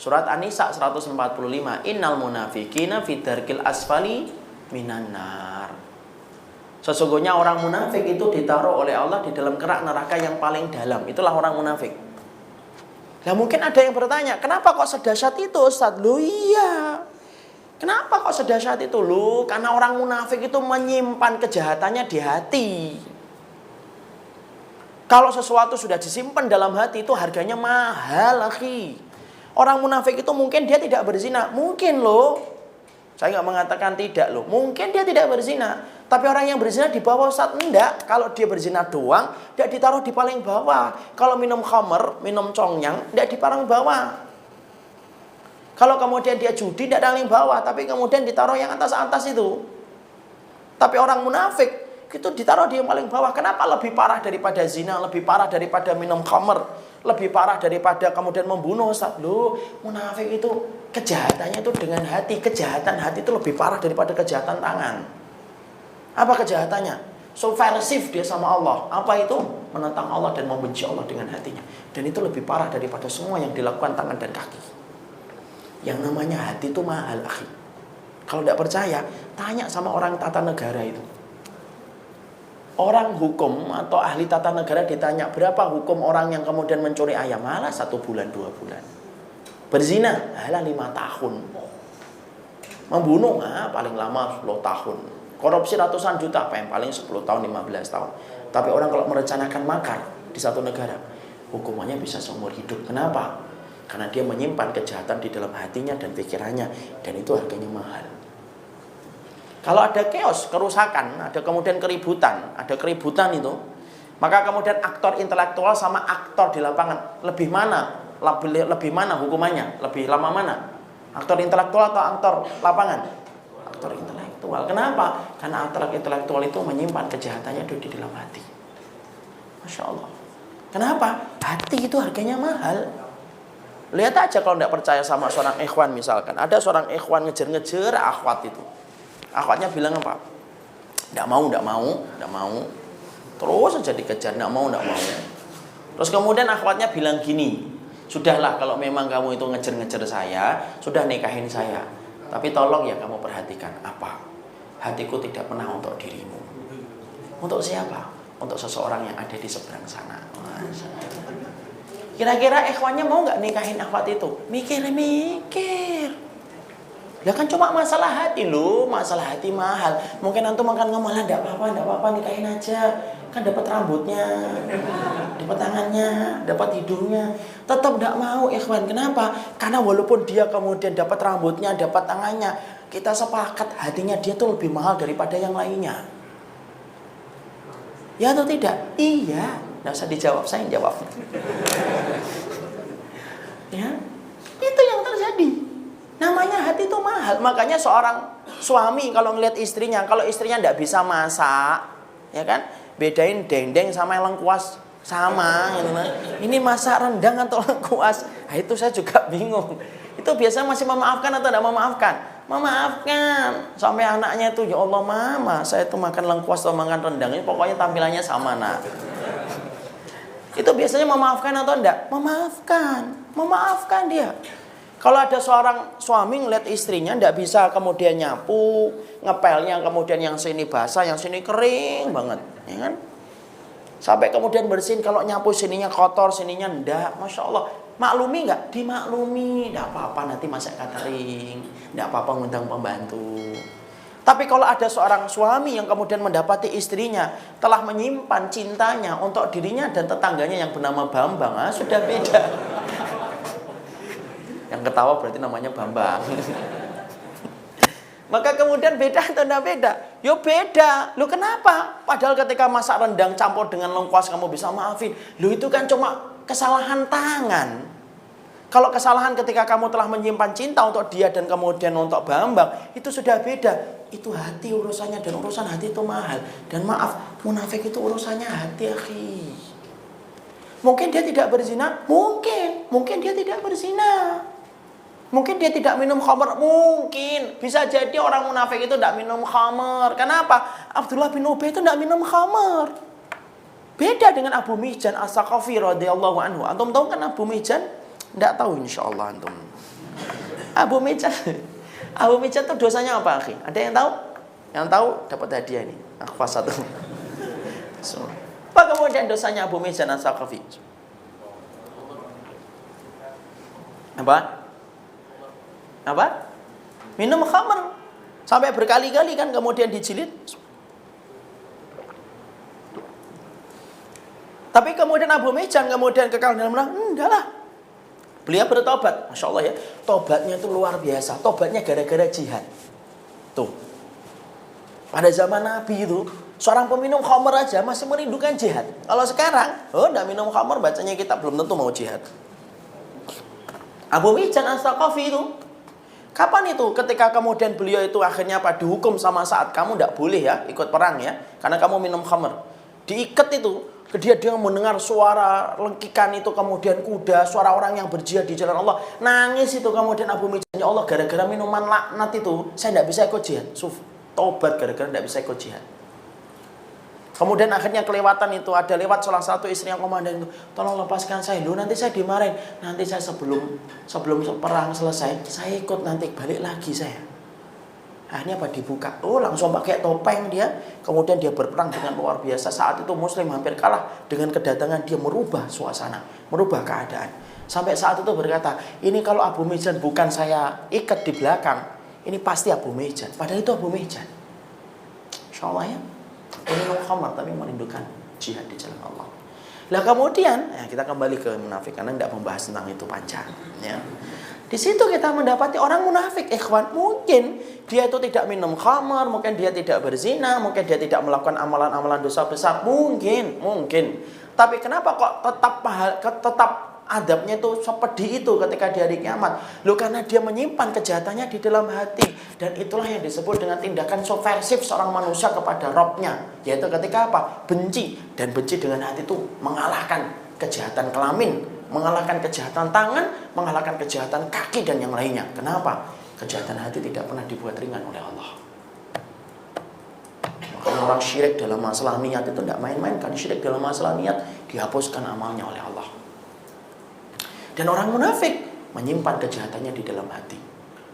Surat An-Nisa 145. Innal munafiqina fi darkil asfali minan nar. Sesungguhnya orang munafik itu ditaruh oleh Allah di dalam kerak neraka yang paling dalam. Itulah orang munafik. Nah mungkin ada yang bertanya, kenapa kok sedahsyat itu Ustaz? Loh iya. Kenapa kok sedahsyat itu? Loh karena orang munafik itu menyimpan kejahatannya di hati. Kalau sesuatu sudah disimpan dalam hati itu harganya mahal, akhi. Orang munafik itu mungkin dia tidak berzina. Mungkin loh. Saya nggak mengatakan tidak loh. Mungkin dia tidak berzina. Tapi orang yang berzina di bawah Ustaz, enggak. Kalau dia berzina doang, dia ditaruh di paling bawah. Kalau minum khamr, minum congyang, enggak di paling bawah. Kalau kemudian dia judi, enggak paling bawah. Tapi kemudian ditaruh yang atas-atas itu. Tapi orang munafik, itu ditaruh di yang paling bawah. Kenapa lebih parah daripada zina, lebih parah daripada minum khamr, lebih parah daripada kemudian membunuh Ustaz? Loh, munafik itu kejahatannya itu dengan hati. Kejahatan hati itu lebih parah daripada kejahatan tangan. Apa kejahatannya? Subversif dia sama Allah. Apa itu? Menentang Allah dan membenci Allah dengan hatinya. Dan itu lebih parah daripada semua yang dilakukan tangan dan kaki. Yang namanya hati itu mahal, akhi. Kalau tidak percaya, tanya sama orang tata negara itu. Orang hukum atau ahli tata negara ditanya, berapa hukum orang yang kemudian mencuri ayam? Malah 1 bulan, 2 bulan. Berzina? Malah 5 tahun. Membunuh? Paling lama 10 tahun. Korupsi ratusan juta, apa yang paling 10 tahun, 15 tahun. Tapi orang kalau merencanakan makar di satu negara, hukumannya bisa seumur hidup. Kenapa? Karena dia menyimpan kejahatan di dalam hatinya dan pikirannya. Dan itu harganya mahal. Kalau ada chaos, kerusakan, ada kemudian keributan itu, maka kemudian aktor intelektual sama aktor di lapangan, lebih mana hukumannya? Lebih lama mana? Aktor intelektual atau aktor lapangan? Aktor intelektual. Kenapa? Karena aktor intelektual itu menyimpan kejahatannya di dalam hati. Masya Allah. Kenapa? Hati itu harganya mahal. Lihat aja kalau tidak percaya sama seorang ikhwan misalkan. Ada seorang ikhwan ngejar-ngejar akhwat itu. Akhwatnya bilang apa? Tidak mau. Terus saja dikejar, tidak mau. Terus kemudian akhwatnya bilang gini, sudahlah kalau memang kamu itu ngejar-ngejar saya, sudah nikahin saya. Tapi tolong ya kamu perhatikan apa? Hatiku tidak pernah untuk dirimu. Untuk siapa? Untuk seseorang yang ada di seberang sana. Kira-kira ikhwannya mau nggak nikahin akhwat itu? Mikir. Ya kan cuma masalah hati loh. Masalah hati mahal. Mungkin antum makan ngomonglah enggak apa-apa nikahin aja. Kan dapat rambutnya, dapat tangannya, dapat hidungnya. Tetap enggak mau ikhwan. Kenapa? Karena walaupun dia kemudian dapat rambutnya, dapat tangannya, kita sepakat hatinya dia tuh lebih mahal daripada yang lainnya. Ya atau tidak? Iya. Nggak usah dijawab, saya yang jawab. Ya, itu yang terjadi. Namanya hati itu mahal. Makanya seorang suami kalau ngelihat istrinya, kalau istrinya nggak bisa masak, ya kan? Bedain dendeng sama lengkuas sama. Ini masak rendang atau lengkuas? Nah, itu saya juga bingung. Itu biasanya masih memaafkan atau tidak memaafkan? Memaafkan. Sampai anaknya itu, ya Allah mama, saya itu makan lengkuas atau makan rendang, ini pokoknya tampilannya sama nak. Itu biasanya memaafkan atau enggak? Memaafkan dia. Kalau ada seorang suami ngeliat istrinya enggak bisa kemudian nyapu, ngepelnya kemudian yang sini basah, yang sini kering banget, ya kan? Sampai kemudian bersihin, kalau nyapu sininya kotor, sininya enggak, Masya Allah. Maklumi enggak? Dimaklumi, enggak apa-apa nanti masak catering, enggak apa-apa ngundang pembantu. Tapi kalau ada seorang suami yang kemudian mendapati istrinya telah menyimpan cintanya untuk dirinya dan tetangganya yang bernama Bambang, sudah beda. Yang ketawa berarti namanya Bambang. Maka kemudian beda atau tidak beda? Yo beda. Lu kenapa? Padahal ketika masak rendang campur dengan lengkuas kamu bisa maafin. Lu itu kan cuma kesalahan tangan. Kalau kesalahan ketika kamu telah menyimpan cinta untuk dia dan kemudian untuk Bambang, itu sudah beda. Itu hati urusannya, dan urusan hati itu mahal. Dan maaf, munafik itu urusannya hati, akhi. Mungkin dia tidak berzina, mungkin dia tidak berzina. Mungkin dia tidak minum khamr, mungkin. Bisa jadi orang munafik itu tidak minum khamr. Kenapa? Abdullah bin Ubay itu tidak minum khamr. Beda dengan Abu Mihjan As-Saqafi radhiyallahu anhu. Antum tahu kan Abu Mihjan? Tidak tahu insyaallah antum. Abu Mijan. Abu Mijan itu dosanya apa, akhi? Ada yang tahu? Yang tahu dapat hadiah ini. Akhfas satu. Apa kemudian dosanya Abu Mijan As-Saqafi? Apa? Minum khamr. Sampai berkali-kali kan kemudian dijilid. Tapi kemudian Abu Mijan kemudian kekal dalam neraka? Enggak lah. Beliau bertobat. Masya Allah ya. Tobatnya itu luar biasa. Tobatnya gara-gara jihad. Tuh. Pada zaman Nabi itu, seorang peminum khamr aja masih merindukan jihad. Kalau sekarang, enggak minum khamr, bacanya kitab belum tentu mau jihad. Abu Mijan As-Saqafi itu, kapan itu? Ketika kemudian beliau itu akhirnya dihukum sama saat kamu tidak boleh ya ikut perang ya, karena kamu minum khamr. Diikat itu, dia mendengar suara lengkikan itu, kemudian kuda, suara orang yang berjihad di jalan Allah. Nangis itu kemudian Abu Mijan, ya Allah, gara-gara minuman laknat itu saya tidak bisa ikut jihad. Tobat gara-gara tidak bisa ikut jihad. Kemudian akhirnya kelewatan itu, ada lewat salah satu istri yang komandan itu, tolong lepaskan saya dulu, nanti saya dimarahin. Nanti saya sebelum perang selesai, saya ikut, nanti balik lagi saya. Akhirnya apa, dibuka. Oh, langsung pakai topeng dia. Kemudian dia berperang dengan luar biasa. Saat itu Muslim hampir kalah. Dengan kedatangan dia merubah suasana, merubah keadaan. Sampai saat itu berkata, ini kalau Abu Mijan bukan saya ikat di belakang, ini pasti Abu Mijan. Padahal itu Abu Mijan. Insya Allah ya. Minum khamar tapi merindukan jihad di jalan Allah. Lah kemudian kita kembali ke munafik, karena tidak membahas tentang itu panjang ya. Di situ kita mendapati orang munafik, ikhwan. Mungkin dia itu tidak minum khamar, mungkin dia tidak berzina, mungkin dia tidak melakukan amalan-amalan dosa besar, mungkin. Tapi kenapa kok tetap adabnya itu seperti itu ketika di hari kiamat? Loh, karena dia menyimpan kejahatannya di dalam hati. Dan itulah yang disebut dengan tindakan subversif seorang manusia kepada Robnya. Yaitu ketika apa? Benci. Dan benci dengan hati itu mengalahkan kejahatan kelamin, mengalahkan kejahatan tangan, mengalahkan kejahatan kaki dan yang lainnya. Kenapa? Kejahatan hati tidak pernah dibuat ringan oleh Allah. Makanya orang syirik dalam masalah niat itu tidak main-main. Karena syirik dalam masalah niat dihapuskan amalnya oleh Allah. Dan orang munafik menyimpan kejahatannya di dalam hati.